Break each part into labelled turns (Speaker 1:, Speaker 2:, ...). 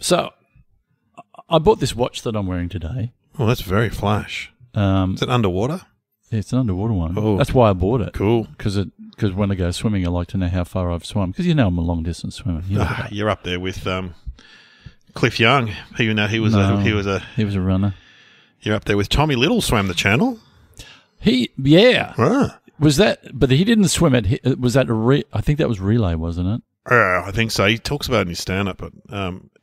Speaker 1: So I bought this watch that I'm wearing today.
Speaker 2: Oh, that's very flash. Is it underwater?
Speaker 1: Yeah, it's an underwater one.
Speaker 2: Oh.
Speaker 1: That's why I bought it.
Speaker 2: Cool.
Speaker 1: Because when I go swimming, I like to know how far I've swum. Because I'm a long distance swimmer. You know that.
Speaker 2: You're up there with Cliff Young, even though he was
Speaker 1: a runner.
Speaker 2: You're up there with Tommy Little, swam the channel.
Speaker 1: Was that? But he didn't swim it. Was that I think that was relay, wasn't it?
Speaker 2: I think so. He talks about it in his stand-up. But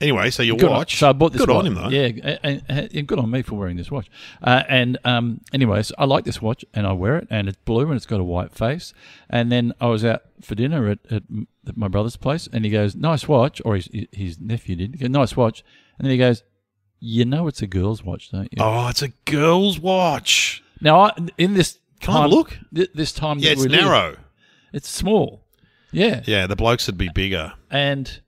Speaker 2: anyway, so your watch.
Speaker 1: So I bought this
Speaker 2: good
Speaker 1: watch.
Speaker 2: on him, though.
Speaker 1: Yeah, and good on me for wearing this watch. Anyways, I like this watch, and I wear it, and it's blue, and it's got a white face. And then I was out for dinner at my brother's place, and he goes, "Nice watch," or his nephew did. He goes, "Nice watch," and then he goes, "You know it's a girl's watch, don't you?"
Speaker 2: Oh, it's a girl's watch.
Speaker 1: Now, in this
Speaker 2: Can I look?
Speaker 1: This time,
Speaker 2: yeah, it's narrow.
Speaker 1: It's small. Yeah.
Speaker 2: Yeah, the blokes would be bigger.
Speaker 1: And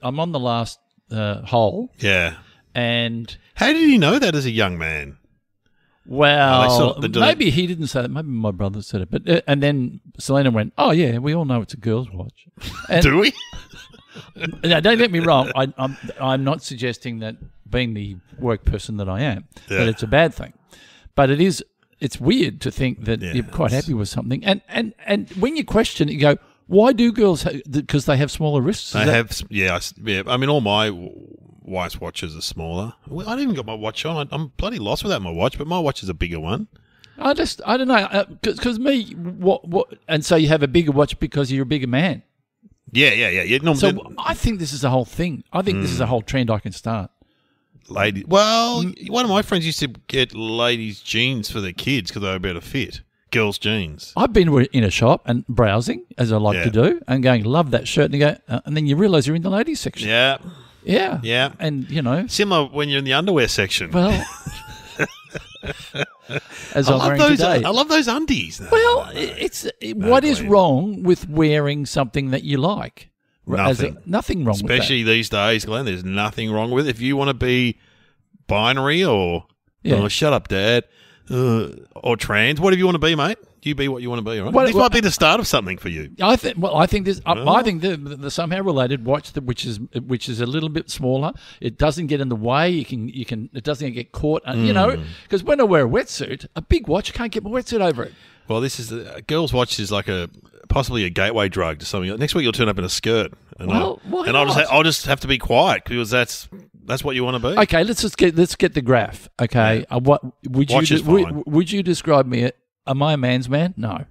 Speaker 1: I'm on the last hole.
Speaker 2: Yeah.
Speaker 1: And
Speaker 2: how did he know that as a young man?
Speaker 1: Well, maybe he didn't say that. Maybe my brother said it. But and then Selena went, "Oh yeah, we all know it's a girl's watch." And,
Speaker 2: do we?
Speaker 1: Now, don't get me wrong. I'm not suggesting that being the work person that I am, that it's a bad thing. But it's weird to think that you're quite happy with something. And when you question it, you go, why do girls? Because they have smaller wrists.
Speaker 2: They have, yeah. I mean, all my wife's watches are smaller. I haven't even got my watch on. I'm bloody lost without my watch, but my watch is a bigger one.
Speaker 1: I don't know. Because me, what? And so you have a bigger watch because you're a bigger man.
Speaker 2: Yeah. No,
Speaker 1: so I think this is a whole thing. I think this is a whole trend I can start.
Speaker 2: Ladies. Well, one of my friends used to get ladies' jeans for their kids because they were better fit. Girls' jeans.
Speaker 1: I've been in a shop and browsing, as I like to do, and going, love that shirt, and you go, and then you realise you're in the ladies' section. Yeah. And,
Speaker 2: similar when you're in the underwear section.
Speaker 1: Well, as I'm wearing today.
Speaker 2: I love those undies.
Speaker 1: Well, what is wrong with wearing something that you like? Nothing wrong with that.
Speaker 2: Especially these days, Glenn, there's nothing wrong with it. If you want to be binary or shut up, Dad, or trans, whatever you want to be, mate, you be what you want to be, right? This might be the start of something for you.
Speaker 1: I think the somehow related watch, which is a little bit smaller. It doesn't get in the way. It doesn't get caught. Because when I wear a wetsuit, a big watch, I can't get my wetsuit over it.
Speaker 2: Well, this is a girl's watch is like possibly a gateway drug to something. Next week you'll turn up in a skirt, and I'll just have to be quiet because that's what you want to be.
Speaker 1: Okay, let's get the graph. Okay, what would you describe me? Am I a man's man? No.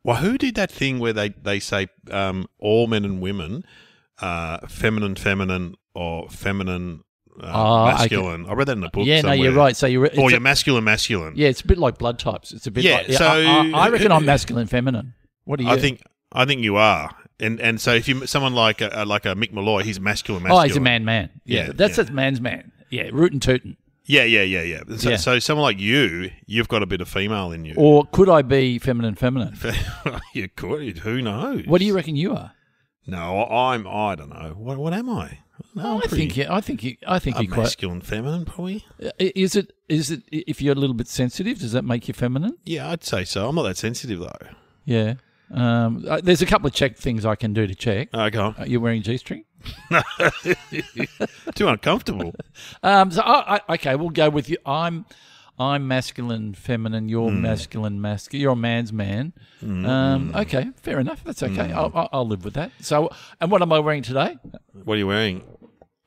Speaker 2: Well, who did that thing where they say all men and women, feminine or feminine? Masculine. Okay. I read that in a book.
Speaker 1: Yeah,
Speaker 2: somewhere.
Speaker 1: No, you're right. So
Speaker 2: you're masculine.
Speaker 1: Yeah, it's a bit like blood types. It's a bit like. Yeah, so I reckon I'm masculine, feminine. What do you?
Speaker 2: I think you are. And so if you someone like a Mick Malloy, he's masculine.
Speaker 1: Oh, he's a man. Yeah, that's a man's man. Yeah, rootin' tootin'.
Speaker 2: Yeah. So someone like you've got a bit of female in you.
Speaker 1: Or could I be feminine?
Speaker 2: You could. Who knows?
Speaker 1: What do you reckon you are?
Speaker 2: No, I don't know. What am I? No,
Speaker 1: I think you quite
Speaker 2: masculine, feminine, probably.
Speaker 1: Is it? If you're a little bit sensitive, does that make you feminine?
Speaker 2: Yeah, I'd say so. I'm not that sensitive though.
Speaker 1: Yeah. There's a couple of things I can do to check.
Speaker 2: Okay.
Speaker 1: You're wearing G-string?
Speaker 2: Too uncomfortable.
Speaker 1: Okay, we'll go with you. I'm masculine, feminine. You're masculine. You're a man's man. Okay, fair enough. That's okay. I'll live with that. So, and what am I wearing today?
Speaker 2: What are you wearing?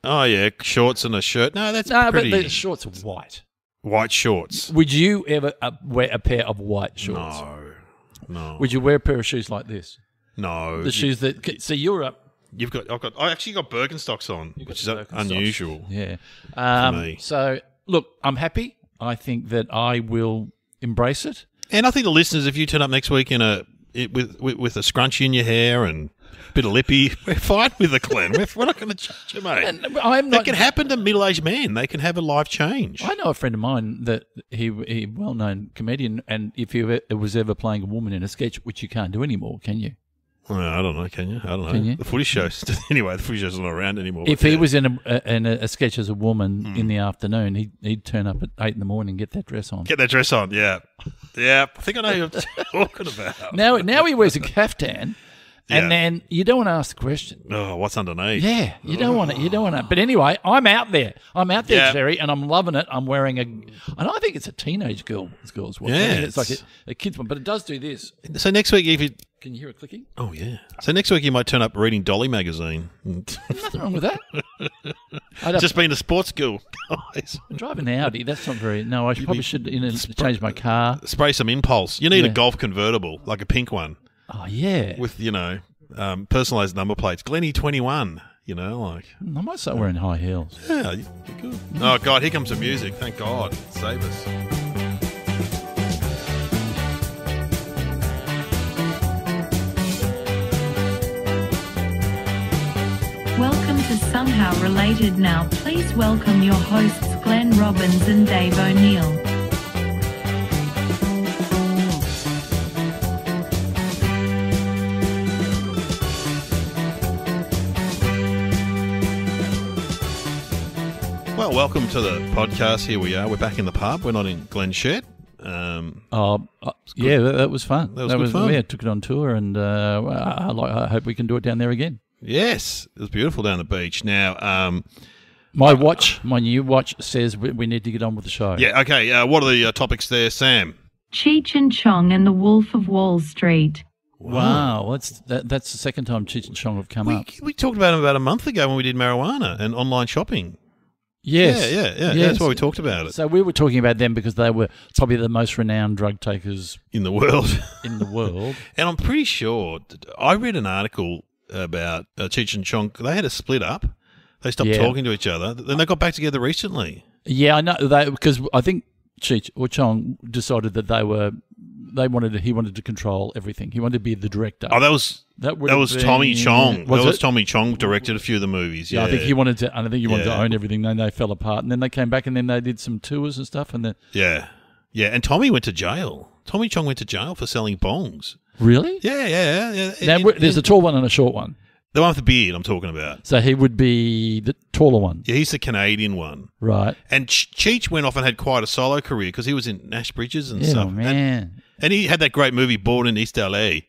Speaker 2: Oh yeah, shorts and a shirt. No, that's pretty.
Speaker 1: But the shorts are white.
Speaker 2: White shorts.
Speaker 1: Would you ever wear a pair of white shorts?
Speaker 2: No.
Speaker 1: Would you wear a pair of shoes like this?
Speaker 2: No.
Speaker 1: The shoes that. So you're up.
Speaker 2: I actually got Birkenstocks on, which is unusual.
Speaker 1: Yeah.
Speaker 2: For me.
Speaker 1: So look, I'm happy. I think that I will embrace it. And
Speaker 2: I think the listeners, if you turn up next week with a scrunchie in your hair and a bit of lippy, we're fine with it, Glenn. We're not going to judge you, mate. That can happen to middle-aged men. They can have a life change.
Speaker 1: I know a friend of mine that he well-known comedian, and if he was ever playing a woman in a sketch, which you can't do anymore, can you?
Speaker 2: Well, I don't know. Can you? I don't know.
Speaker 1: Can you?
Speaker 2: The footy shows. Anyway, the footy show's not around anymore.
Speaker 1: If he was in a sketch as a woman in the afternoon, he'd turn up at 8 in the morning and get that dress on.
Speaker 2: Yeah. I think I know who you're talking about.
Speaker 1: Now he wears a caftan, And then you don't want to ask the question.
Speaker 2: Oh, what's underneath?
Speaker 1: Yeah, you don't want to. You don't want to. But anyway, I'm out there. Jerry, and I'm loving it. I'm wearing and I think it's a teenage girl's watch.
Speaker 2: Yeah,
Speaker 1: I think it's like a kid's one, but it does do this.
Speaker 2: So next week, if you
Speaker 1: can you hear it clicking?
Speaker 2: Oh yeah. So next week you might turn up reading Dolly magazine.
Speaker 1: Nothing wrong with that.
Speaker 2: Just been to sports school, guys.
Speaker 1: Driving an Audi. That's not very. No, I probably should change my car.
Speaker 2: Spray some Impulse. You need a Golf convertible, like a pink one.
Speaker 1: Oh yeah.
Speaker 2: With personalised number plates. Glennie 21. I
Speaker 1: might start wearing high heels.
Speaker 2: Yeah, you're good. Oh God, here comes the music. Thank God, save us.
Speaker 3: Welcome to Somehow Related Now. Please welcome your hosts Glenn Robbins and Dave O'Neill.
Speaker 2: Well, welcome to the podcast. Here we are. We're back in the pub. We're not in Glenn's shed.
Speaker 1: Yeah, that was fun.
Speaker 2: That was fun.
Speaker 1: Yeah, took it on tour, and I hope we can do it down there again.
Speaker 2: Yes, it was beautiful down the beach. Now,
Speaker 1: my new watch says we need to get on with the show.
Speaker 2: Yeah, okay. What are the topics there, Sam?
Speaker 3: Cheech and Chong and the Wolf of Wall Street.
Speaker 1: Wow, that's the second time Cheech and Chong have come up.
Speaker 2: We talked about them about a month ago when we did marijuana and online shopping.
Speaker 1: Yes.
Speaker 2: Yeah. Yes. That's why we talked about it.
Speaker 1: So we were talking about them because they were probably the most renowned drug takers
Speaker 2: in the world.
Speaker 1: And
Speaker 2: I'm pretty sure, I read an article about Cheech and Chong. They had a split up. They stopped talking to each other. Then they got back together recently.
Speaker 1: Yeah, I know. Because I think Cheech or Chong decided that he wanted to control everything. He wanted to be the director.
Speaker 2: Oh, that was Tommy Chong. Tommy Chong directed a few of the movies. Yeah,
Speaker 1: I think he wanted to. And I think he wanted to own everything. Then they fell apart, and then they came back, and then they did some tours and stuff. And then
Speaker 2: and Tommy went to jail. Tommy Chong went to jail for selling bongs.
Speaker 1: Really?
Speaker 2: Yeah.
Speaker 1: Now, there's a tall one and a short one.
Speaker 2: The one with the beard I'm talking about.
Speaker 1: So he would be the taller one.
Speaker 2: Yeah, he's the Canadian one.
Speaker 1: Right.
Speaker 2: And Cheech went off and had quite a solo career because he was in Nash Bridges and stuff.
Speaker 1: Oh, man.
Speaker 2: And he had that great movie, Born in East LA.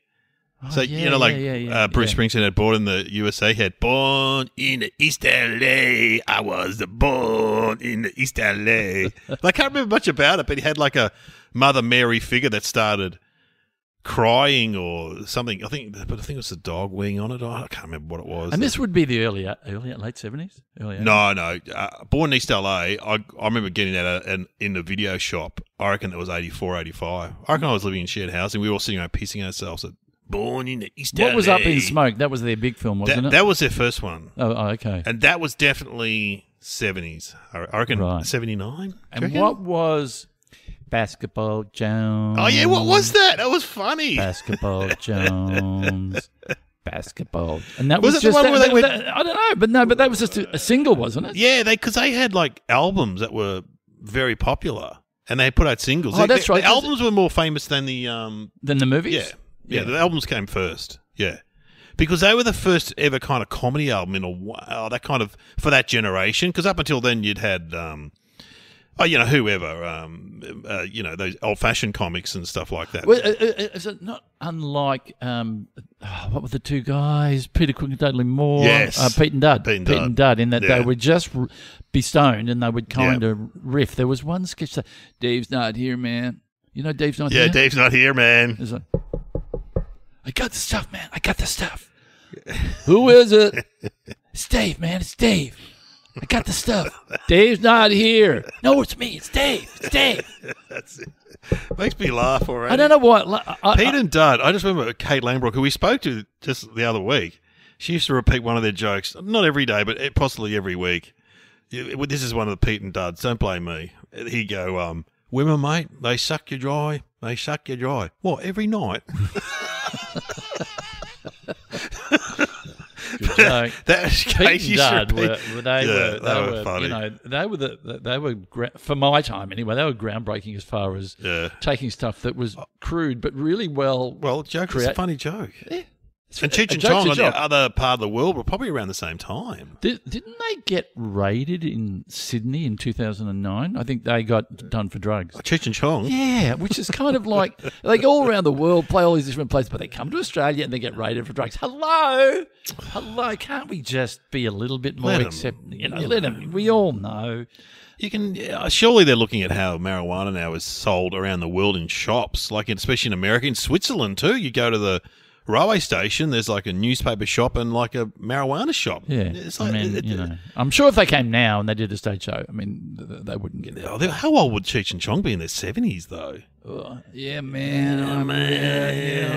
Speaker 2: Bruce Springsteen had Born in the USA. He had Born in East LA. I was born in East LA. I can't remember much about it, but he had like a Mother Mary figure that started crying or something. I think it was the dog weeing on it. I can't remember what it was.
Speaker 1: And this would be the late 70s?
Speaker 2: No. Born in East LA, I remember getting that in the video shop. I reckon it was 84, 85. I reckon I was living in shared housing. We were all sitting around pissing ourselves at Born in East LA.
Speaker 1: What was Up in Smoke? That was their big film, wasn't it?
Speaker 2: That was their first one.
Speaker 1: Oh, okay.
Speaker 2: And that was definitely 70s. I reckon 79.
Speaker 1: And what was Basketball Jones?
Speaker 2: Oh, yeah, what was that? That was funny.
Speaker 1: Basketball Jones. Basketball. And that
Speaker 2: was
Speaker 1: was
Speaker 2: it
Speaker 1: just
Speaker 2: the one where they went...
Speaker 1: I don't know, but that was just a single, wasn't it?
Speaker 2: Yeah, because they had like albums that were very popular, and they put out singles.
Speaker 1: Oh, that's right.
Speaker 2: The albums were more famous than the
Speaker 1: movies.
Speaker 2: Yeah. The albums came first. Yeah, because they were the first ever kind of comedy album in a while. That kind of for that generation. Because up until then, you'd had whoever, those old-fashioned comics and stuff like that.
Speaker 1: Well, is it not unlike, what were the two guys? Peter Cook and Dudley Moore?
Speaker 2: Yes.
Speaker 1: Pete and Dud, in that they would just be stoned and they would kind of riff. There was one sketch that, Dave's not here, man. You know Dave's not here?
Speaker 2: Yeah, Dave's not here, man.
Speaker 1: It's like, I got the stuff, man. I got the stuff. Who is it? It's Dave, man. It's Dave. I got the stuff. Dave's not here. No, it's me. It's Dave. It's Dave.
Speaker 2: That's it. Makes me laugh already.
Speaker 1: I don't know what.
Speaker 2: Pete and Dud. I just remember Kate Langbrook, who we spoke to just the other week. She used to repeat one of their jokes, not every day, but possibly every week. This is one of the Pete and Duds. Don't blame me. He'd go, women, mate, they suck you dry. They suck you dry. What, every night?
Speaker 1: Good joke.
Speaker 2: Pete
Speaker 1: and Dud were
Speaker 2: funny.
Speaker 1: They were for my time anyway. They were groundbreaking as far as taking stuff that was crude but really well.
Speaker 2: Well, joke is a funny joke. And Cheech and Chong on the other part of the world were probably around the same time.
Speaker 1: Didn't they get raided in Sydney in 2009? I think they got done for drugs.
Speaker 2: Cheech and Chong?
Speaker 1: Yeah, which is kind of like, they go all around the world, play all these different places, but they come to Australia and they get raided for drugs. Hello, can't we just be a little bit more accepting? Let them. We all know.
Speaker 2: You can surely they're looking at how marijuana now is sold around the world in shops, like especially in America, in Switzerland too. You go to the railway station, there's like a newspaper shop and like a marijuana shop.
Speaker 1: Yeah,
Speaker 2: it's like,
Speaker 1: I'm sure if they came now and they did a stage show, I mean, they wouldn't get it.
Speaker 2: How old would Cheech and Chong be in their 70s though?
Speaker 1: Yeah, man.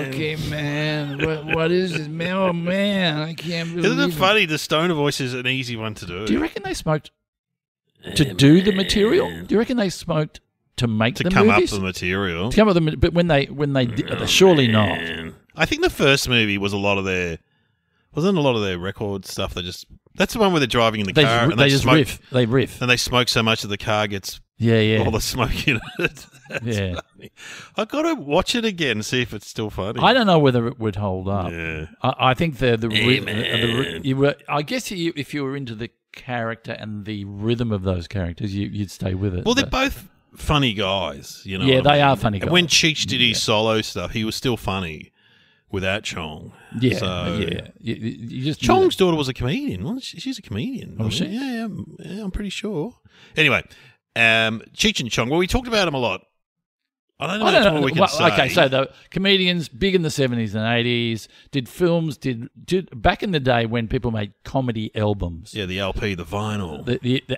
Speaker 1: Okay, man. What is this, man? Oh, man, I can't believe it.
Speaker 2: Isn't it funny? The stoner voice is an easy one to do.
Speaker 1: Do you reckon they smoked to do the material? Do you reckon they smoked to make the movies? To
Speaker 2: come up with the material.
Speaker 1: To come up with the, but when they did, surely not.
Speaker 2: I think the first movie was wasn't a lot of their record stuff. That's the one where they're driving in the car and they just riff. They riff. And they smoke so much that the car gets all the smoke in it. That's funny. I've got to watch it again and see if it's still funny.
Speaker 1: I don't know whether it would hold up.
Speaker 2: Yeah.
Speaker 1: I think I guess if you were into the character and the rhythm of those characters, you'd stay with it.
Speaker 2: Well, they're both funny guys, you know.
Speaker 1: Yeah, they are funny guys.
Speaker 2: And when Cheech did his solo stuff, he was still funny without Chong.
Speaker 1: Yeah,
Speaker 2: so,
Speaker 1: You just
Speaker 2: Chong's daughter was a comedian, wasn't she? She's a comedian.
Speaker 1: Was she?
Speaker 2: Yeah, I'm pretty sure. Anyway, Cheech and Chong. Well, we talked about them a lot. I don't know how much more we can say.
Speaker 1: Okay, so the comedians, big in the 70s and 80s, did films, did back in the day when people made comedy albums.
Speaker 2: Yeah, the LP, the vinyl.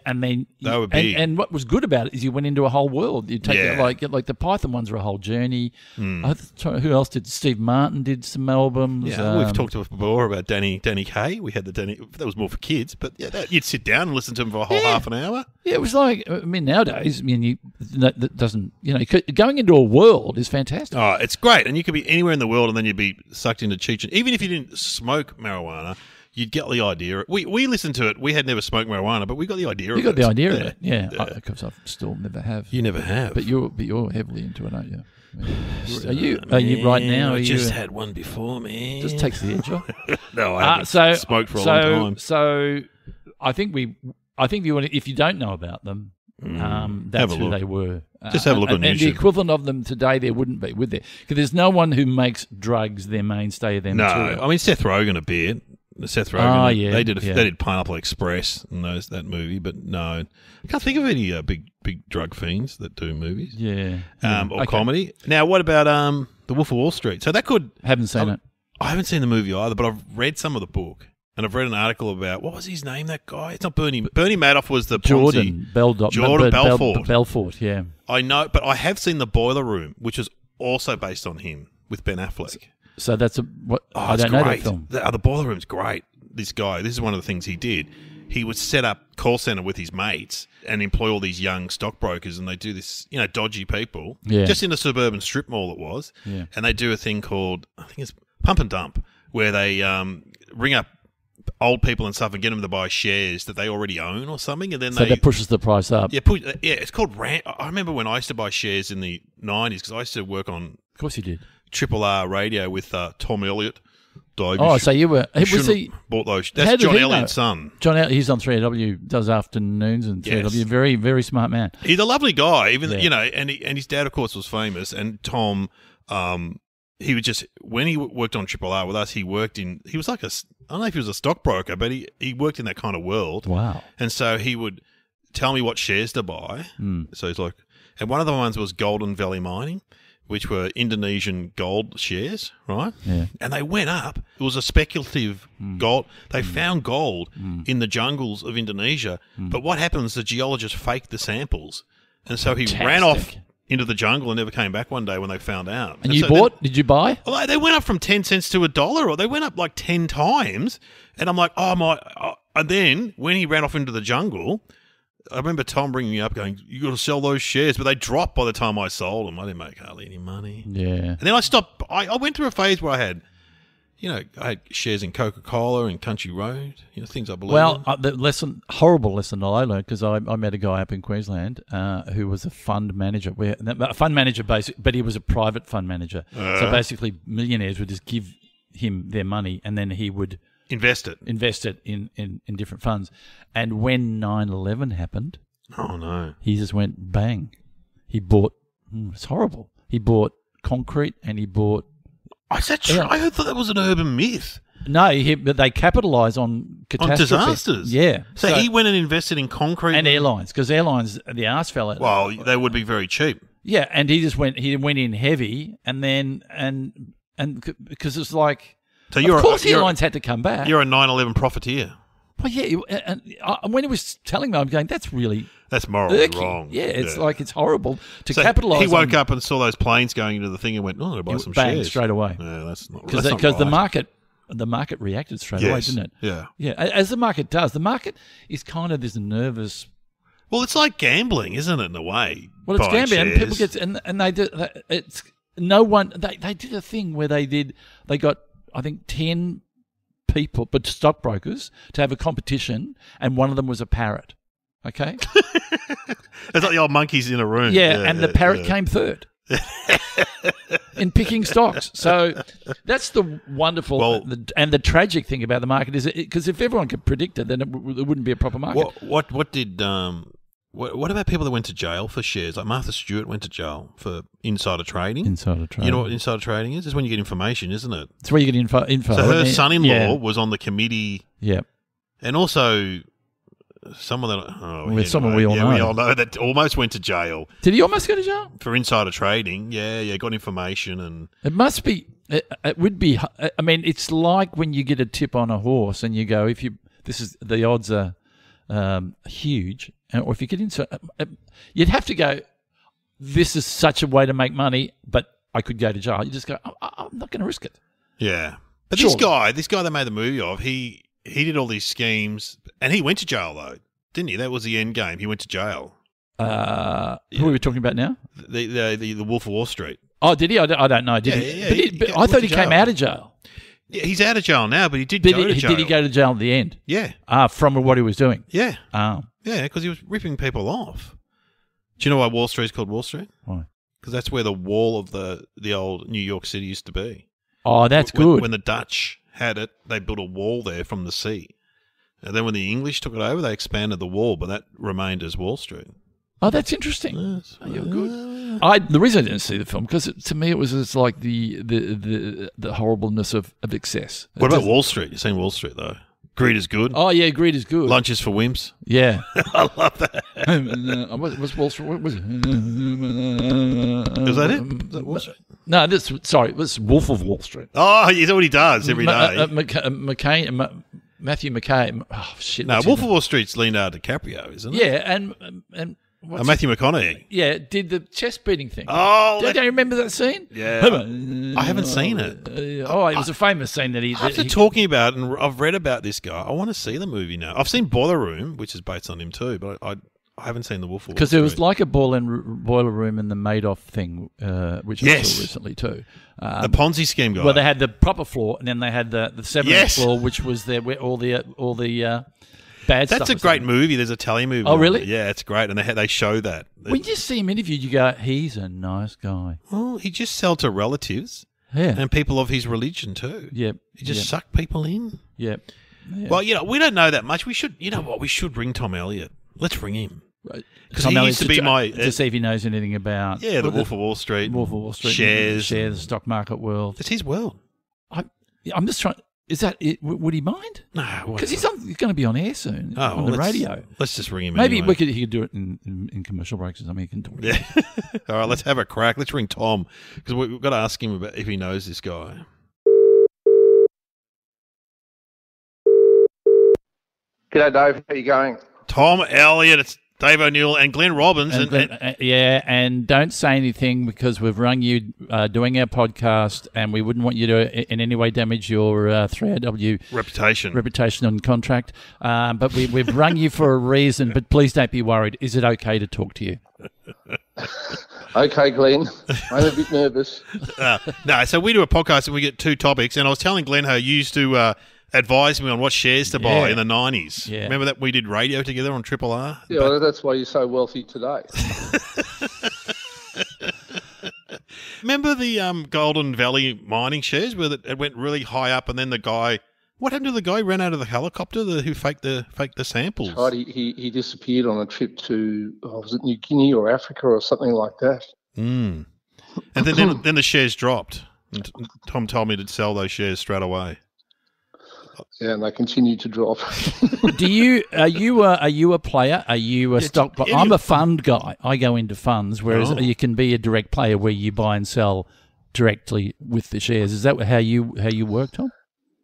Speaker 1: And then
Speaker 2: they were big.
Speaker 1: And what was good about it is you went into a whole world. You take like the Python ones were a whole journey. Who else did? Steve Martin did some albums.
Speaker 2: Yeah, we've talked before about Danny Kaye. We had the Danny. That was more for kids, but you'd sit down and listen to him for a whole half an hour.
Speaker 1: Yeah, it was like, I mean, nowadays, that doesn't, going into a world is fantastic.
Speaker 2: Oh, it's great. And you could be anywhere in the world and then you'd be sucked into Cheech. And even if you didn't smoke marijuana, you'd get the idea. We listened to it. We had never smoked marijuana, but we got the idea of it.
Speaker 1: You got the idea of it, yeah. Because I still never have.
Speaker 2: You never have.
Speaker 1: But you're heavily into it, aren't you? Are you right now?
Speaker 2: I just had one before, man.
Speaker 1: Just takes the edge off.
Speaker 2: No, I haven't smoked for a long time.
Speaker 1: So I think if you don't know about them, that's who they were.
Speaker 2: Just have a look on YouTube.
Speaker 1: And the equivalent of them today, there wouldn't be, would there? Because there's no one who makes drugs their mainstay of their material.
Speaker 2: I mean, Seth Rogen a bit. Seth Rogen, they did Pineapple Express and that movie, but no, I can't think of any big drug fiends that do movies.
Speaker 1: Yeah,
Speaker 2: or comedy. Now, what about The Wolf of Wall Street? So that could
Speaker 1: haven't seen it.
Speaker 2: I haven't seen the movie either, but I've read some of the book. And I've read an article about, what was his name, that guy? It's not Bernie. Bernie Madoff was the
Speaker 1: Jordan
Speaker 2: Belfort.
Speaker 1: Belfort, yeah.
Speaker 2: I know, but I have seen The Boiler Room, which was also based on him with Ben Affleck.
Speaker 1: So that's I don't know that film.
Speaker 2: The Boiler Room's great. This guy, this is one of the things he did. He would set up call center with his mates and employ all these young stockbrokers, and they do this, dodgy people.
Speaker 1: Yeah.
Speaker 2: Just in a suburban strip mall it was.
Speaker 1: Yeah.
Speaker 2: And they do a thing called, I think it's Pump and Dump, where they ring up old people and stuff and get them to buy shares that they already own or something, and then
Speaker 1: that pushes the price up.
Speaker 2: Yeah, it's called rant. I remember when I used to buy shares in the 90s because I used to work on.
Speaker 1: Of course, you did.
Speaker 2: Triple R radio with Tom Elliott.
Speaker 1: So you were? Was he
Speaker 2: bought those? That's John Elliott's son.
Speaker 1: John, he's on 3AW, does afternoons and 3AW. Very, very smart man.
Speaker 2: He's a lovely guy, even and his dad, of course, was famous. And Tom, he would just when he worked on Triple R with us, he was like I don't know if he was a stockbroker, but he worked in that kind of world.
Speaker 1: Wow.
Speaker 2: And so he would tell me what shares to buy. So he's like, and one of the ones was Golden Valley Mining, which were Indonesian gold shares, right?
Speaker 1: Yeah.
Speaker 2: And they went up. It was a speculative gold. They found gold in the jungles of Indonesia. But what happens, the geologist faked the samples. And so he ran off into the jungle and never came back one day when they found out.
Speaker 1: And you bought? Did you buy?
Speaker 2: Well, they went up from 10 cents to $1, or they went up like 10 times. And I'm like, oh, my. And then when he ran off into the jungle, I remember Tom bringing me up going, you got to sell those shares. But they dropped by the time I sold them. I didn't make hardly any money.
Speaker 1: Yeah.
Speaker 2: And then I stopped. I went through a phase where I had, I had shares in Coca-Cola and Country Road, things I believe in.
Speaker 1: The horrible lesson I learned, because I met a guy up in Queensland who was a fund manager. A fund manager, but he was a private fund manager. So basically millionaires would just give him their money, and then he would
Speaker 2: invest it
Speaker 1: in different funds. And when 9/11 happened,
Speaker 2: oh no,
Speaker 1: he just went bang. He bought. It's horrible. He bought concrete, and he bought.
Speaker 2: Oh, is that true?
Speaker 1: Yeah.
Speaker 2: I thought that was an urban myth.
Speaker 1: No, but they capitalise on catastrophe.
Speaker 2: On disasters.
Speaker 1: Yeah.
Speaker 2: So he went and invested in concrete
Speaker 1: and airlines, because airlines, the arse fell out.
Speaker 2: Well, they would be very cheap.
Speaker 1: Yeah, and he just went. He went in heavy, and then and because it's like.
Speaker 2: So
Speaker 1: of course, airlines had to come back.
Speaker 2: You're a 9/11 profiteer.
Speaker 1: Well, yeah, and when he was telling me, I'm going, that's
Speaker 2: morally
Speaker 1: irky.
Speaker 2: wrong.
Speaker 1: Yeah, it's like it's horrible to
Speaker 2: so
Speaker 1: capitalise.
Speaker 2: He woke up and saw those planes going into the thing and went, "Oh, I'll buy some shares
Speaker 1: straight away."
Speaker 2: Yeah, that's not
Speaker 1: because
Speaker 2: right.
Speaker 1: the market reacted straight away, didn't it?
Speaker 2: Yeah,
Speaker 1: yeah. As the market does, the market is kind of this nervous.
Speaker 2: Well, it's like gambling, isn't it? In a way.
Speaker 1: Well, it's gambling, and people get and they do. It's no one. They did a thing where they got I think 10 people, but stockbrokers, to have a competition, and one of them was a parrot. Okay,
Speaker 2: it's like the old monkeys in a room.
Speaker 1: Yeah, and the parrot came third in picking stocks. So that's the wonderful and the tragic thing about the market is because if everyone could predict it, then it wouldn't be a proper market.
Speaker 2: What did what about people that went to jail for shares? Like Martha Stewart went to jail for insider trading.
Speaker 1: Insider trading.
Speaker 2: You know what insider trading is? It's when you get information, isn't it?
Speaker 1: It's where you get info.
Speaker 2: So her son-in-law was on the committee.
Speaker 1: Yeah.
Speaker 2: And also someone that
Speaker 1: someone we all know.
Speaker 2: We all know that almost went to jail.
Speaker 1: Did he almost go to jail?
Speaker 2: For insider trading. Yeah, got information and
Speaker 1: it must be it would be I mean, it's like when you get a tip on a horse and you go, the odds are huge, or if you get into you'd have to go, this is such a way to make money, but I could go to jail. You just go, I'm not going to risk it.
Speaker 2: Yeah. But
Speaker 1: sure.
Speaker 2: this guy they made the movie of, he did all these schemes, and he went to jail though, didn't he? That was the end game. He went to jail. Who
Speaker 1: are we talking about now?
Speaker 2: The Wolf of Wall Street.
Speaker 1: Oh, did he? I don't know. Did he? But I thought he came out of jail.
Speaker 2: Yeah, he's out of jail now, but he did go to jail.
Speaker 1: Did he go to jail at the end?
Speaker 2: Yeah.
Speaker 1: From what he was doing?
Speaker 2: Yeah.
Speaker 1: Oh.
Speaker 2: Yeah, because he was ripping people off. Do you know why Wall Street is called Wall Street?
Speaker 1: Why?
Speaker 2: Because that's where the wall of the old New York City used to be.
Speaker 1: Oh, that's good.
Speaker 2: When the Dutch had it, they built a wall there from the sea. And then when the English took it over, they expanded the wall, but that remained as Wall Street.
Speaker 1: Oh, that's interesting.
Speaker 2: Yes.
Speaker 1: You're good. The reason I didn't see the film, because to me it was just like the horribleness of excess.
Speaker 2: What about Wall Street? You've seen Wall Street, though. Greed is good.
Speaker 1: Oh, yeah, greed is good.
Speaker 2: Lunch is for wimps.
Speaker 1: Yeah.
Speaker 2: I love that.
Speaker 1: What's Wall Street? What was it?
Speaker 2: Is that it? Is that Wall Street?
Speaker 1: No, this is Wolf of Wall Street.
Speaker 2: Oh, he's what he does every day.
Speaker 1: Matthew McKay. Oh, shit.
Speaker 2: No, Wolf of Wall Street's Leonardo DiCaprio, isn't it?
Speaker 1: Yeah, and
Speaker 2: Matthew McConaughey.
Speaker 1: Yeah, did the chest beating thing.
Speaker 2: Oh,
Speaker 1: don't you remember that scene?
Speaker 2: Yeah, I haven't seen it.
Speaker 1: It was a famous scene that he.
Speaker 2: After talking about it, and I've read about this guy, I want to see the movie now. I've seen Boiler Room, which is based on him too, but I haven't seen the Wolf of Wall Street.
Speaker 1: Because there was like a boiler room in the Madoff thing, which I saw recently too.
Speaker 2: The Ponzi scheme guy.
Speaker 1: Well, they had the proper floor, and then they had the 7th floor, which was there where all the bad stuff.
Speaker 2: That's a great movie. There's a tele movie.
Speaker 1: Oh, really?
Speaker 2: Yeah, it's great, and they show that.
Speaker 1: When you see him interviewed, you go, he's a nice guy.
Speaker 2: Well, he just sell to relatives.
Speaker 1: Yeah.
Speaker 2: And people of his religion too.
Speaker 1: Yep.
Speaker 2: He just suck people in.
Speaker 1: Yep. Yeah.
Speaker 2: Well, we don't know that much. We should, we should ring Tom Elliott. Let's ring him.
Speaker 1: Right.
Speaker 2: Because he used to be
Speaker 1: to see if he knows anything about
Speaker 2: the Wolf of Wall Street.
Speaker 1: Wolf of Wall Street.
Speaker 2: Shares.
Speaker 1: The stock market world.
Speaker 2: It's his world.
Speaker 1: I'm just trying. Is that it? Would he mind?
Speaker 2: No,
Speaker 1: because he's going to be on air soon on the radio.
Speaker 2: Let's just ring him.
Speaker 1: Maybe
Speaker 2: anyway.
Speaker 1: he could do it in commercial breaks or something. He can talk.
Speaker 2: Yeah. All right, let's have a crack. Let's ring Tom because we've got to ask him about if he knows this guy.
Speaker 4: G'day, Dave. How you going?
Speaker 2: Tom Elliott. It's Dave O'Neill and Glenn Robbins.
Speaker 1: And don't say anything because we've rung you doing our podcast and we wouldn't want you to in any way damage your 3AW reputation and contract. But we've rung you for a reason, but please don't be worried. Is it okay to talk to you?
Speaker 4: Okay, Glenn. I'm a bit nervous.
Speaker 2: No, so we do a podcast and we get 2 topics, and I was telling Glenn how you used to advised me on what shares to buy in the 90s.
Speaker 1: Yeah.
Speaker 2: Remember that we did radio together on Triple R?
Speaker 4: Yeah, well, that's why you're so wealthy today.
Speaker 2: remember the Golden Valley mining shares where it went really high up, and then the guy. What happened to the guy who ran out of the helicopter who faked the samples?
Speaker 4: Right, he disappeared on a trip to was it New Guinea or Africa or something like that.
Speaker 2: Mm. And then the shares dropped. And Tom told me to sell those shares straight away.
Speaker 4: Yeah, and they continue to drop.
Speaker 1: Are you a player? Are you a stock? I'm a fund guy. I go into funds, whereas you can be a direct player where you buy and sell directly with the shares. Is that how you work, Tom?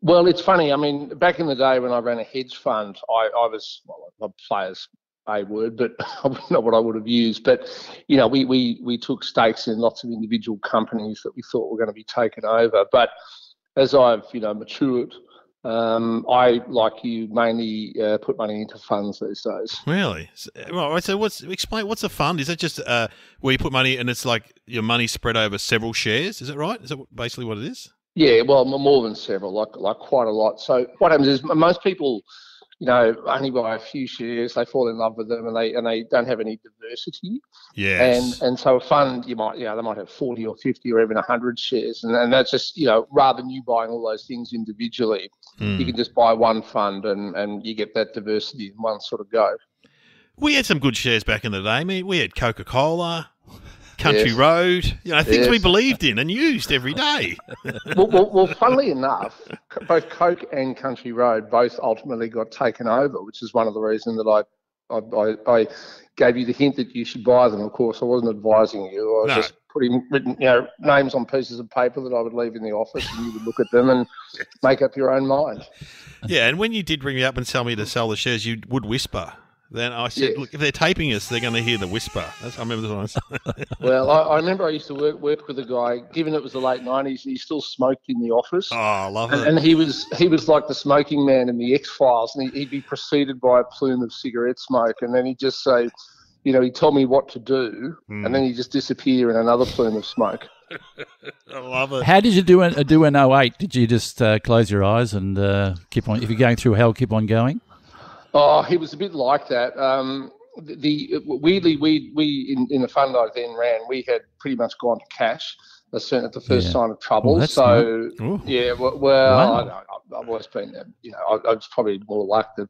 Speaker 4: Well, it's funny. I mean, back in the day when I ran a hedge fund, I was, a player's a word, but not what I would have used. But, we took stakes in lots of individual companies that we thought were going to be taken over. But as I've, matured, I, like you, mainly put money into funds these days.
Speaker 2: Really? Well, so what's a fund? Is that just where you put money and it's like your money spread over several shares? Is that right? Is that basically what it is?
Speaker 4: Yeah, well, more than several, like quite a lot. So what happens is most people, only buy a few shares. They fall in love with them, and they don't have any diversity.
Speaker 2: Yes.
Speaker 4: And so a fund, they might have 40 or 50 or even 100 shares, and that's just rather than you buying all those things individually, you can just buy one fund and you get that diversity in one sort of go.
Speaker 2: We had some good shares back in the day. I mean, we had Coca-Cola. Country Road, things we believed in and used every day.
Speaker 4: well, funnily enough, both Coke and Country Road both ultimately got taken over, which is one of the reasons that I gave you the hint that you should buy them. Of course, I wasn't advising you. I was just putting names on pieces of paper that I would leave in the office, and you would look at them and make up your own mind.
Speaker 2: Yeah, and when you did ring me up and tell me to sell the shares, you would whisper. Then I said, look, if they're taping us, they're going to hear the whisper. I remember this one.
Speaker 4: Well, I remember I used to work with a guy, given it was the late 90s, he still smoked in the office.
Speaker 2: Oh, I love it.
Speaker 4: And he was like the smoking man in the X-Files, and he'd be preceded by a plume of cigarette smoke, and then he'd just say, he'd tell me what to do, and then he'd just disappear in another plume of smoke.
Speaker 2: I love it.
Speaker 1: How did you do an 08? Did you just close your eyes and keep on, if you're going through hell, keep on going?
Speaker 4: Oh, he was a bit like that. Weirdly, we in the fund I then ran, we had pretty much gone to cash at the first sign of trouble.
Speaker 1: Well,
Speaker 4: so
Speaker 1: wow.
Speaker 4: I've always been, I was probably more luck that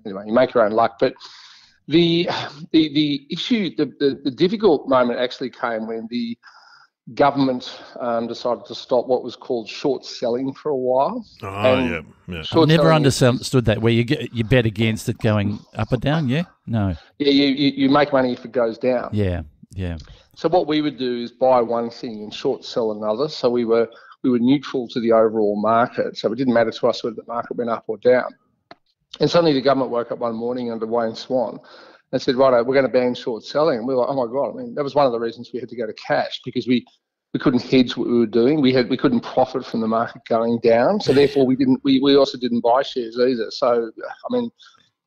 Speaker 4: anyway, you make your own luck. But the issue, the difficult moment actually came when the government decided to stop what was called short selling for a while.
Speaker 2: Yeah.
Speaker 1: I've never understood that, where you bet against it going up or down, yeah? No.
Speaker 4: Yeah, you make money if it goes down.
Speaker 1: Yeah.
Speaker 4: So what we would do is buy one thing and short sell another. So we were neutral to the overall market. So it didn't matter to us whether the market went up or down. And suddenly the government woke up one morning under Wayne Swan and said, right, we're going to ban short selling. And we were like, oh my God. I mean, that was one of the reasons we had to go to cash, because we couldn't hedge what we were doing. We couldn't profit from the market going down. So therefore we also didn't buy shares either. So, I mean,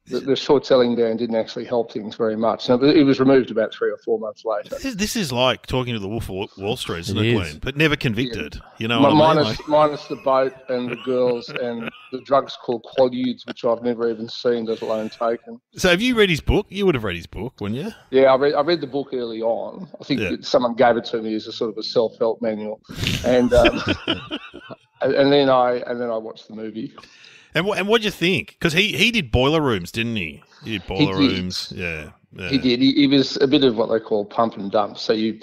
Speaker 4: the short selling ban didn't actually help things very much. So it was removed about 3 or 4 months later.
Speaker 2: This is like talking to the Wolf of Wall Street, isn't it, Glenn? But never convicted.
Speaker 4: Yeah.
Speaker 2: You know what I mean?
Speaker 4: Minus the boat and the girls and the drugs called Quaaludes, which I've never even seen, let alone taken.
Speaker 2: So have you read his book? You would have read his book, wouldn't you?
Speaker 4: Yeah, I read the book early on. I think someone gave it to me as a sort of a self-help manual, and and then I watched the movie.
Speaker 2: And what'd you think? Because he did boiler rooms, didn't he? He did boiler rooms. Yeah.
Speaker 4: He did. He was a bit of what they call pump and dump. So you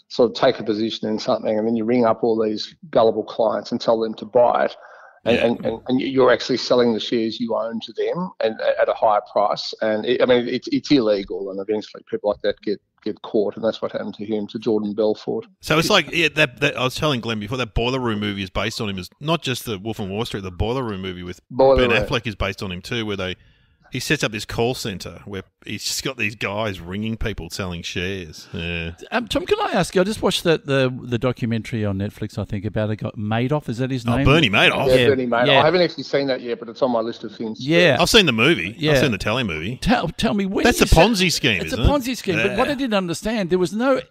Speaker 4: sort of take a position in something, and then you ring up all these gullible clients and tell them to buy it. And you're actually selling the shares you own to them and at a higher price. And it's illegal, and eventually people like that get caught, and that's what happened to him, to Jordan Belfort.
Speaker 2: So it's like that I was telling Glenn before, that Boiler Room movie is based on him. Is not just the Wolf of Wall Street. The Boiler Room movie with Ben Affleck is based on him too, where he sets up this call center where he's just got these guys ringing people selling shares. Yeah.
Speaker 1: Tom, can I ask you? I just watched the documentary on Netflix, I think, about a guy, Madoff. Is that his name?
Speaker 2: Bernie Madoff.
Speaker 4: Yeah, Bernie Madoff. Yeah. I haven't actually seen that yet, but it's on my list of things.
Speaker 1: Yeah,
Speaker 2: I've seen the movie. Yeah. I've seen the telly movie.
Speaker 1: Tell me when
Speaker 2: that's a Ponzi scheme.
Speaker 1: It's a Ponzi scheme. Yeah. But what I didn't understand, there was no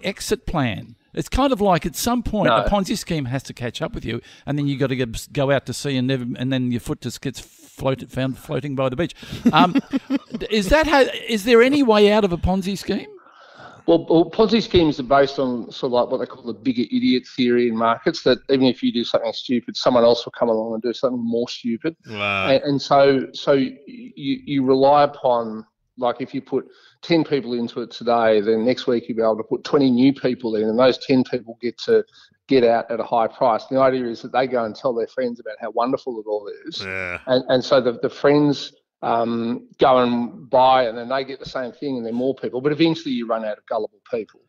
Speaker 1: exit plan. It's kind of like at some point a Ponzi scheme has to catch up with you, and then you got to go out to sea, and then your foot just gets found floating by the beach. Is there any way out of a Ponzi scheme?
Speaker 4: Well, Ponzi schemes are based on sort of like what they call the bigger idiot theory in markets, that even if you do something stupid, someone else will come along and do something more stupid.
Speaker 2: Wow.
Speaker 4: And so you rely upon, like, if you put 10 people into it today, then next week you'll be able to put 20 new people in, and those 10 people get out at a high price. And the idea is that they go and tell their friends about how wonderful it all is.
Speaker 2: Yeah.
Speaker 4: And so the friends go and buy, and then they get the same thing, and then more people. But eventually you run out of gullible people.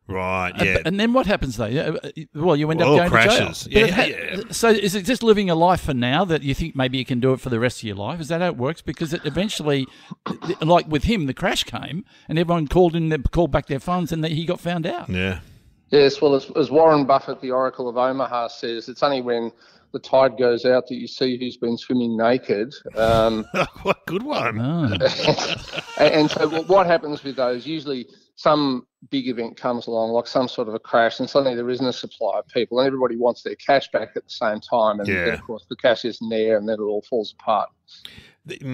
Speaker 2: Right, yeah.
Speaker 1: And then what happens though? Well, you end up going
Speaker 2: crashes.
Speaker 1: to jail. So is it just living a life for now that you think maybe you can do it for the rest of your life? Is that how it works? Because it eventually, like with him, the crash came and everyone called back their funds, and he got found out.
Speaker 2: Yeah.
Speaker 4: Yes, well, as Warren Buffett, the Oracle of Omaha, says, it's only when the tide goes out that you see who's been swimming naked.
Speaker 2: What good one.
Speaker 1: Oh.
Speaker 4: And so what happens with those, usually some big event comes along, like some sort of a crash, and suddenly there isn't a supply of people, and everybody wants their cash back at the same time. And then, of course, the cash isn't there, and then it all falls apart.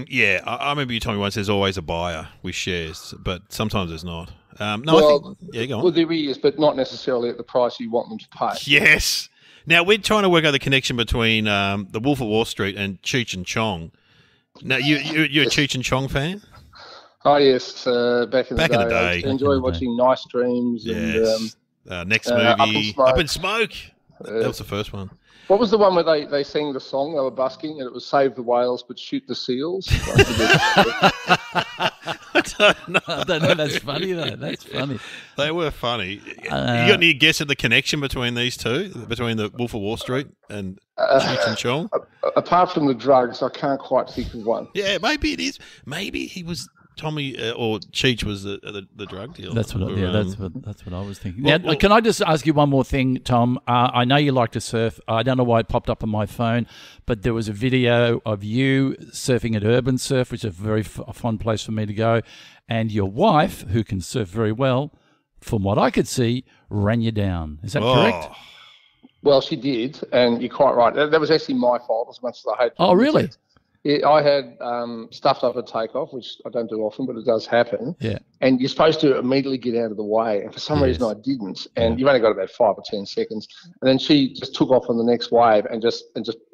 Speaker 2: Yeah, I remember you told me once there's always a buyer with shares, but sometimes there's not.
Speaker 4: Go on.
Speaker 2: Well,
Speaker 4: there is, but not necessarily at the price you want them to pay.
Speaker 2: Yes. Now, we're trying to work out the connection between the Wolf of Wall Street and Cheech and Chong. Now, you're a Cheech and Chong fan?
Speaker 4: Oh, yes, back in the day. I enjoy watching Nice Dreams.
Speaker 2: Yes. And next movie, Up in Smoke. That was the first one.
Speaker 4: What was the one where they sang the song, they were busking, and it was Save the Whales but Shoot the Seals?
Speaker 1: I don't know. That's funny, though. That's funny.
Speaker 2: They were funny. You got any guess at the connection between these two, between the Wolf of Wall Street and Cheech and Chong?
Speaker 4: Apart from the drugs, I can't quite think of one.
Speaker 2: Yeah, maybe it is. Maybe he was... Tommy or Cheech was the drug dealer.
Speaker 1: That's what I was thinking. Now, can I just ask you one more thing, Tom? I know you like to surf. I don't know why it popped up on my phone, but there was a video of you surfing at Urban Surf, which is a very fun place for me to go, and your wife, who can surf very well, from what I could see, ran you down. Is that correct?
Speaker 4: Well, she did, and you're quite right. That was actually my fault as much as I hate to admit
Speaker 1: really?
Speaker 4: it. Yeah, I had stuffed up a takeoff, which I don't do often, but it does happen.
Speaker 1: Yeah.
Speaker 4: And you're supposed to immediately get out of the way. And for some reason, I didn't. And you've only got about 5 or 10 seconds. And then she just took off on the next wave and just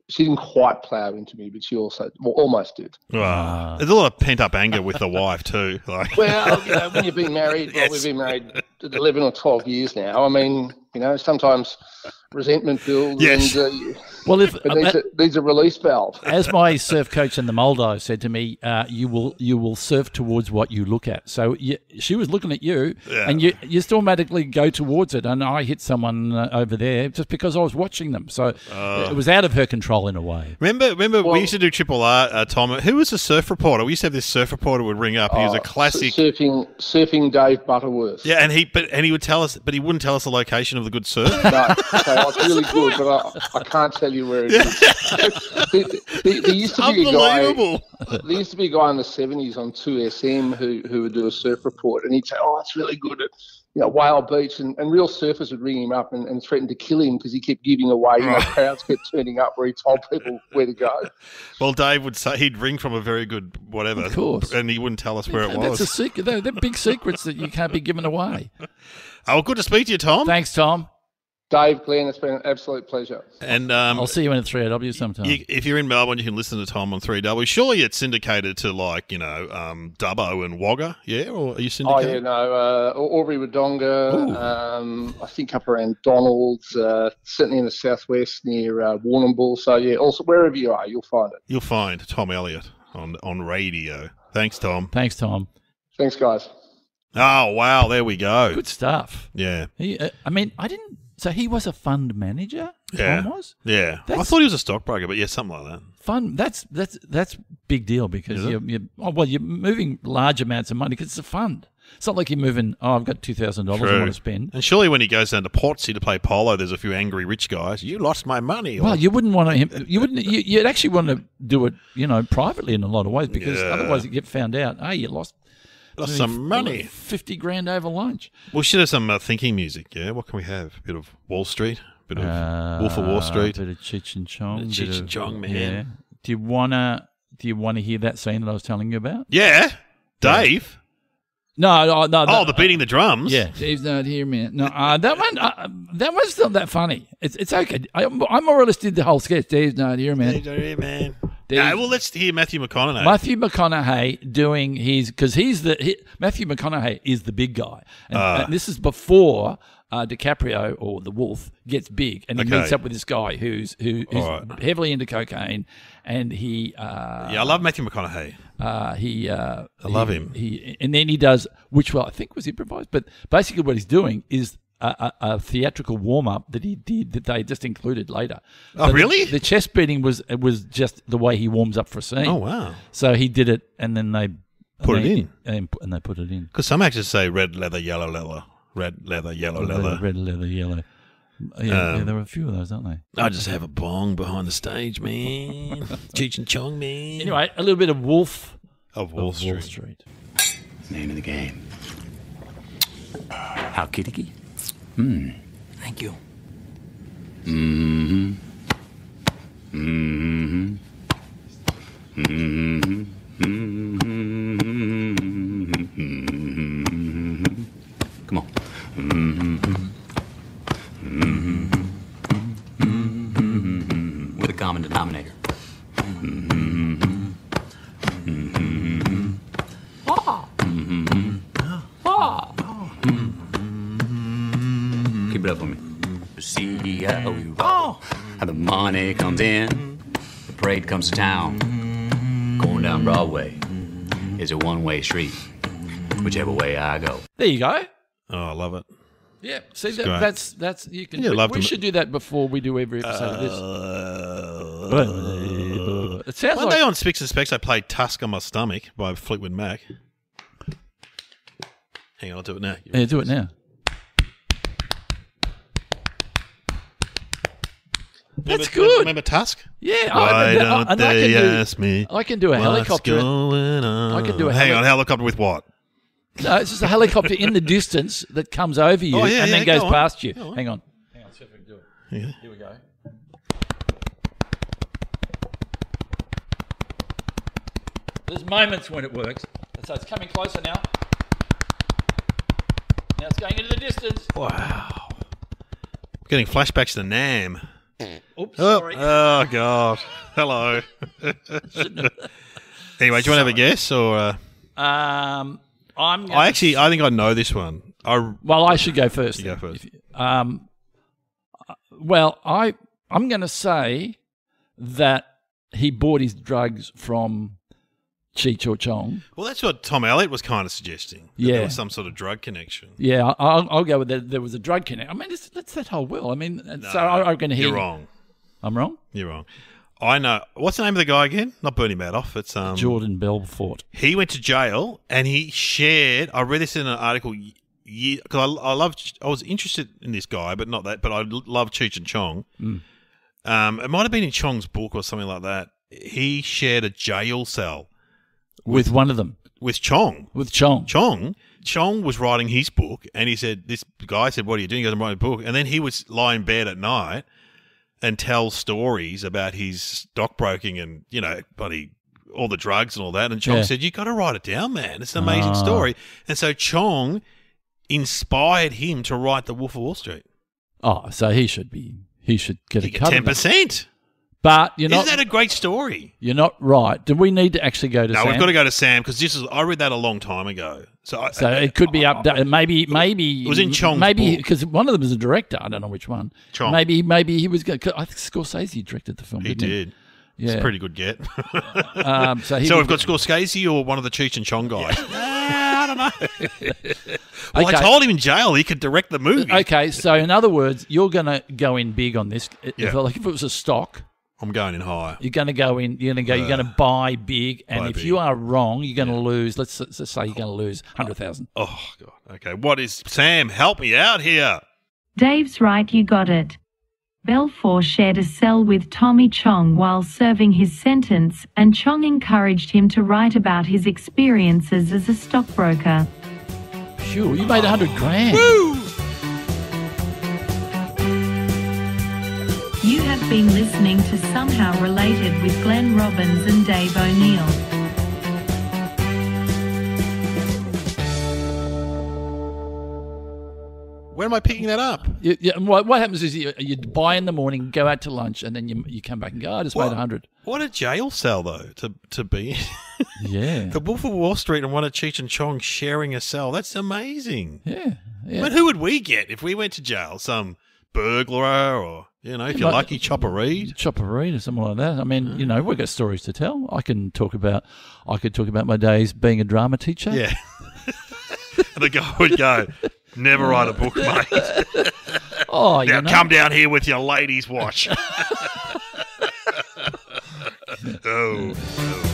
Speaker 4: she didn't quite plough into me, but she also almost did.
Speaker 2: Wow. There's a lot of pent up anger with the wife too.
Speaker 4: Well, when you've been married, we've been married 11 or 12 years now. I mean, sometimes resentment builds.
Speaker 2: Yes.
Speaker 4: And,
Speaker 1: well, if
Speaker 4: it needs a release valve.
Speaker 1: As my surf coach in the Maldives said to me, you will surf towards what you look at. So she was looking at you, and you just automatically go towards it. And I hit someone over there just because I was watching them. So it was out of her control in a way.
Speaker 2: Remember we used to do Triple R, Tom. Who was the surf reporter? We used to have this surf reporter would ring up. He was a classic
Speaker 4: surfing Dave Butterworth.
Speaker 2: Yeah, and he would tell us, but he wouldn't tell us the location of the good surf.
Speaker 4: No, so it's really good, but I can't tell you where it is. There used to be a guy. There used to be a guy in the 70s on 2SM who would do a surf report, and he'd say, "Oh, it's really good at Whale Beach," and real surfers would ring him up and threaten to kill him because he kept giving away. Crowds kept turning up where he told people where to go.
Speaker 2: Well, Dave would say he'd ring from a very good whatever,
Speaker 1: of course,
Speaker 2: and he wouldn't tell us where it was.
Speaker 1: That's a secret. They're big secrets that you can't be giving away.
Speaker 2: Oh, good to speak to you, Tom.
Speaker 1: Thanks, Tom.
Speaker 4: Dave, Glenn, it's been an absolute pleasure.
Speaker 2: And
Speaker 1: I'll see you in 3AW sometime.
Speaker 2: If you're in Melbourne, you can listen to Tom on 3W. Surely it's syndicated to Dubbo and Wagga, yeah? Or are you syndicated?
Speaker 4: Oh, yeah, no. Aubrey Wodonga, I think up around Donald's, certainly in the southwest near Warrnambool. So, yeah, also wherever you are, you'll find it.
Speaker 2: You'll find Tom Elliott on radio. Thanks, Tom.
Speaker 1: Thanks, Tom.
Speaker 4: Thanks, guys.
Speaker 2: Oh, wow, there we go.
Speaker 1: Good stuff.
Speaker 2: Yeah.
Speaker 1: So he was a fund manager?
Speaker 2: Yeah.
Speaker 1: Tom was?
Speaker 2: Yeah. I thought he was a stockbroker, but yeah, something like that.
Speaker 1: Fund, that's big deal because you're moving large amounts of money because it's a fund. It's not like you're moving, I've got $2,000 I want to spend.
Speaker 2: And surely when he goes down to Portsea to play polo, there's a few angry rich guys. You lost my money.
Speaker 1: Well, you wouldn't want to, you'd actually want to do it, privately in a lot of ways because otherwise you get found out, hey, you lost
Speaker 2: some money.
Speaker 1: 50 grand over lunch.
Speaker 2: We should have some thinking music, yeah? What can we have? A bit of Wall Street? A bit of Wolf of Wall Street?
Speaker 1: A bit of Cheech and Chong.
Speaker 2: Cheech and Chong, man.
Speaker 1: Yeah. Do you want to hear that scene that I was telling you about?
Speaker 2: Yeah. Dave?
Speaker 1: No.
Speaker 2: Oh, the beating the drums.
Speaker 1: Yeah, Dave's not here, man. No, that one's not that funny. It's okay. I more or less did the whole sketch. Dave's not here, man.
Speaker 2: Dave's not here, man. No, well, let's hear Matthew McConaughey.
Speaker 1: Matthew McConaughey doing because Matthew McConaughey is the big guy, and this is before DiCaprio or the Wolf gets big, and he meets up with this guy who's heavily into cocaine, and he.
Speaker 2: I love Matthew McConaughey. I love him.
Speaker 1: And then he does, which I think was improvised, but basically what he's doing is a theatrical warm up that he did that they just included later.
Speaker 2: Oh, really?
Speaker 1: The chest beating was just the way he warms up for a scene.
Speaker 2: Oh, wow!
Speaker 1: So he did it, and then they
Speaker 2: put it in,
Speaker 1: and they put it in.
Speaker 2: Because some actors say red leather, yellow leather, red leather, yellow leather,
Speaker 1: red leather, yellow. Yeah, there were a few of those, aren't they?
Speaker 2: I just have a bong behind the stage, man. Cheech and Chong, man.
Speaker 1: Anyway, a little bit of Wolf
Speaker 2: of Wall Street.
Speaker 5: Name of the game. How kitty? Thank you. Come on. With a common denominator. Keep it up for me. See how we roll. How the money comes in. The parade comes to town. Going down Broadway is a one-way street. Whichever way I go.
Speaker 1: There you go.
Speaker 2: Oh, I love it.
Speaker 1: Yeah, see that's you can.
Speaker 2: Yeah,
Speaker 1: we should do that before we do every episode of this. It sounds
Speaker 2: One
Speaker 1: like
Speaker 2: day on Spicks and Specs, I played "Tusk on My Stomach" by Fleetwood Mac. Hang on, I'll do it now.
Speaker 1: Yeah, do it now. That's good.
Speaker 2: Remember Tusk?
Speaker 1: Yeah.
Speaker 2: Why don't they ask me?
Speaker 1: I can do a helicopter.
Speaker 2: What's going on?
Speaker 1: I can do a
Speaker 2: Hang on, helicopter with what?
Speaker 1: No, it's just a helicopter in the distance that comes over you and then goes past you. Hang on. See if we can do it.
Speaker 2: Yeah.
Speaker 1: Here we go. There's moments when it works. So it's coming closer now. Now it's going into the distance.
Speaker 2: Wow. Getting flashbacks to Nam.
Speaker 1: Oops, sorry.
Speaker 2: Oh, God. Hello. Anyway, do you want to have a guess? Or
Speaker 1: I
Speaker 2: think I know this one.
Speaker 1: I should go first.
Speaker 2: You go first.
Speaker 1: I'm going to say that he bought his drugs from Cheech or Chong.
Speaker 2: Well, that's what Tom Elliott was kind of suggesting. That there was some sort of drug connection.
Speaker 1: Yeah, I'll go with that. There was a drug connection. I mean, that's that whole will. I mean, so I'm going to hear.
Speaker 2: You're wrong.
Speaker 1: I'm wrong?
Speaker 2: You're wrong. I know. What's the name of the guy again? Not Bernie Madoff. It's
Speaker 1: Jordan Belfort.
Speaker 2: He went to jail and he shared. I read this in an article because I was interested in this guy, but not that. But I love Cheech and Chong. It might have been in Chong's book or something like that. He shared a jail cell
Speaker 1: with one of them.
Speaker 2: With Chong.
Speaker 1: With Chong.
Speaker 2: Chong was writing his book, and he said, this guy said, "What are you doing?" He goes, "I'm writing a book." And then he would lie in bed at night and tell stories about his stockbroking and, all the drugs and all that. And Chong said, "You got to write it down, man. It's an amazing story." And so Chong inspired him to write The Wolf of Wall Street.
Speaker 1: Oh, so he should get a cut
Speaker 2: 10%.
Speaker 1: But
Speaker 2: isn't that a great story?
Speaker 1: You're not right. Do we need to actually go to Sam?
Speaker 2: No, we've got to go to Sam because I read that a long time ago. So
Speaker 1: it could be updated. Maybe
Speaker 2: it was in Chong's book.
Speaker 1: Because one of them is a director. I don't know which one.
Speaker 2: Chong.
Speaker 1: Maybe he was. I think Scorsese directed the film.
Speaker 2: He did.
Speaker 1: Yeah.
Speaker 2: It's a pretty good get.
Speaker 1: So
Speaker 2: we've got Scorsese or one of the Cheech and Chong guys. I don't know. Well,
Speaker 1: okay.
Speaker 2: I told him in jail he could direct the movie.
Speaker 1: Okay, so in other words, you're going to go in big on this.
Speaker 2: Yeah.
Speaker 1: If it was a stock.
Speaker 2: I'm going in higher.
Speaker 1: You're going to go in. You're going to buy big, and if you are wrong, you're going to lose. Let's say you're going to lose 100,000.
Speaker 2: Oh God. Okay. What is Sam? Help me out here.
Speaker 3: Dave's right, you got it. Belfour shared a cell with Tommy Chong while serving his sentence, and Chong encouraged him to write about his experiences as a stockbroker.
Speaker 1: Sure, you made 100,000.
Speaker 2: Woo!
Speaker 3: You have been listening to Somehow Related with Glenn Robbins and Dave O'Neill.
Speaker 2: Where am I picking that up?
Speaker 1: What happens is you buy in the morning, go out to lunch, and then you come back and go, I just made 100.
Speaker 2: What a jail cell, though, to be in.
Speaker 1: Yeah.
Speaker 2: The Wolf of Wall Street and one of Cheech and Chong sharing a cell. That's amazing.
Speaker 1: Yeah.
Speaker 2: But who would we get if we went to jail? Some burglar or, if you're lucky, Chopper Reed?
Speaker 1: Chopper Reed or something like that. I mean, we've got stories to tell. I could talk about my days being a drama teacher.
Speaker 2: Yeah. And the guy would go, never write a book, mate.
Speaker 1: Oh,
Speaker 2: now come down here with your ladies' watch. Oh.